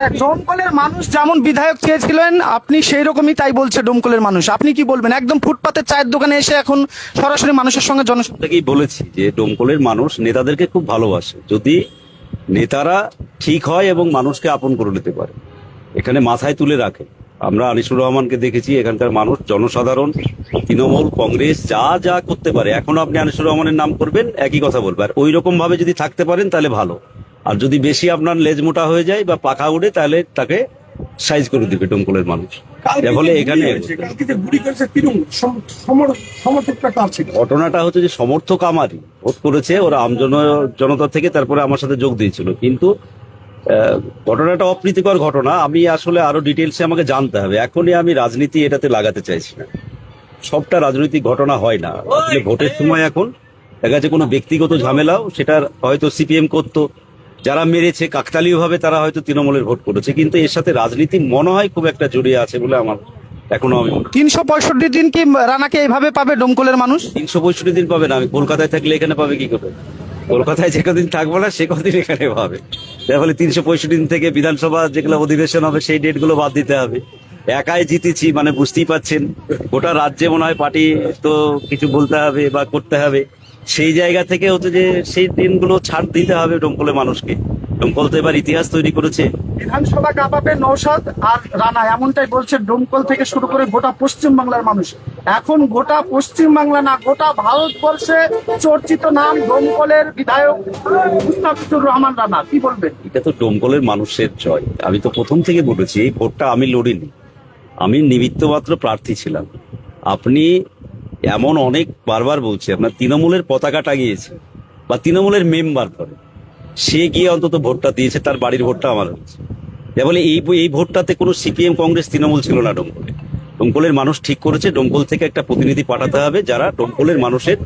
ডোমকলের মানুষ যেমন বিধায়ক চেয়েছিলেন আপনি সেই রকমই তাই বলছে ডোমকলের মানুষ। আপনি কি বলবেন? একদম ফুটপাতের চায়ের দোকানে এসে এখন সরাসরি মানুষের সঙ্গে থেকেই বলেছি যে ডোমকলের মানুষ নেতাদেরকে খুব ভালোবাসে, যদি নেতারা ঠিক হয় এবং মানুষকে আপন করে নিতে পারে, এখানে মাথায় তুলে রাখে। আমরা আনিসুর রহমানকে দেখেছি, এখানকার মানুষ জনসাধারণ তৃণমূল কংগ্রেস যা যা করতে পারে, এখনো আপনি আনিসুর রহমানের নাম করবেন একই কথা বলবে। আর ওই রকম ভাবে যদি থাকতে পারেন তাহলে ভালো, আর যদি বেশি আপনার লেজ মোটা হয়ে যায় বা পাখা উড়ে তাহলে তাকে সাইজ করে দিবে ডোমকলের মানুষ। এর ফলে এখানে ঘটনাটা হচ্ছে যে সমর্থক আমারই ভোট করেছে, ওরা জনতা থেকে তারপরে আমার সাথে যোগ দিয়েছিল, কিন্তু ঘটনাটা অপ্রীতিকর ঘটনা। আমি আসলে আরো ডিটেলসে আমাকে জানতে হবে, এখনই আমি রাজনীতি এটাতে লাগাতে চাইছি না। সবটা রাজনৈতিক ঘটনা হয় না আসলে। ভোটের সময় এখন দেখা যাচ্ছে কোনো ব্যক্তিগত ঝামেলাও, সেটা হয়তো সিপিএম করতো, যারা মেরেছে কাকতালীয় ভাবে তারা হয়তো তৃণমূলের ভোট করেছে, কিন্তু এর সাথে রাজনীতি মনে হয় খুব একটা জড়িয়ে আছে বলে আমার এখনো। আমি 365 দিন কি রানাকে এইভাবে পাবে ডোমকলের মানুষ? 365 দিন পাবে না। আমি কলকাতায় থাকলে এখানে পাবে কি করে? কলকাতায় যে কদিন থাকবো না সে কদিন এখানে পাবে। তাহলে 365 দিন থেকে বিধানসভা যেগুলো অধিবেশন হবে সেই ডেটগুলো বাদ দিতে হবে। একাই জিতেছি মানে বুঝতেই পাচ্ছেন, গোটা রাজ্যে মনে হয় পার্টি তো কিছু বলতে হবে বা করতে হবে। সেই জায়গা থেকে হচ্ছে যে সেই দিনগুলো ছাড় দিতে হবে ডোমকলের মানুষকে। ডোমকল তো এবার ইতিহাস তৈরি করেছে। বিধানসভা কাঁপাবে নৌসাদ আর রানা, এমনটাই বলছে ডোমকল থেকে শুরু করে গোটা পশ্চিম বাংলার মানুষ। এখন গোটা পশ্চিম বাংলা না, গোটা ভারতবর্ষে চর্চিত নাম ডোমকলের বিধায়ক মুস্তাফিজুর রহমান রানা। কি বলবেন? এটা তো ডোমকলের মানুষের জয়। আমি তো প্রথম থেকে বলেছি এই ভোটটা আমি লড়িনি, আমি নিমিত্ত মাত্র প্রার্থী ছিলাম। আপনি এমন অনেক বারবার বলছি, আপনার তৃণমূলের পতাকা টাঙিয়েছে বা তৃণমূলের মেম্বার ধরে, সে গিয়ে অন্তত ভোটটা দিয়েছে, তার বাড়ির ভোটটা আমার হয়েছে। বলে এই ভোটটাতে কোনো সিপিএম কংগ্রেস তৃণমূল ছিল না ডোমকলে। ডোমকলের মানুষ ঠিক করেছে ডোমকল থেকে একটা প্রতিনিধি পাঠাতে হবে যারা ডোমকলের মানুষের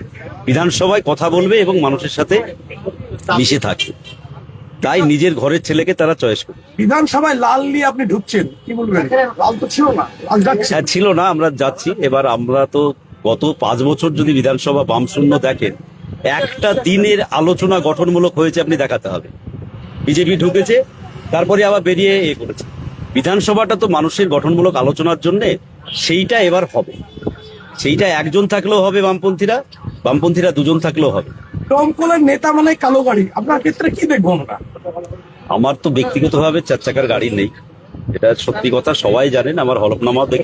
বিধানসভায় কথা বলবে এবং মানুষের সাথে মিশে থাকবে। তাই নিজের ঘরের ছেলেকে তারা চয়েস করে। বিধানসভায় লাল নিয়ে আপনি ঢুকছেন, কি বলবেন? লাল তো ছিল না, লাল যাচ্ছে। হ্যাঁ ছিল না, আমরা যাচ্ছি। এবার আমরা তো গত 5 বছর যদি বিধানসভা বামশূন্য দেখেন, একটা দিনের আলোচনা গঠনমূলক হয়েছে আপনি দেখাতে হবে। বিজেপি ঢুকেছে, তারপরে আবার বেরিয়ে করেছে। বিধানসভাটা তো মানুষের গঠনমূলক আলোচনার জন্য, সেইটা এবার হবে। সেইটা একজন থাকলেও হবে বামপন্থীরা 2জন থাকলেও হবে। দমকলের নেতা মানে কালো গাড়ি, আপনার ক্ষেত্রে কি দেখবো আমরা? আমার তো ব্যক্তিগতভাবে 4 চাকার গাড়ি নেই, এটা সত্যি কথা, সবাই জানেন। আমার হলফনামাও দেখে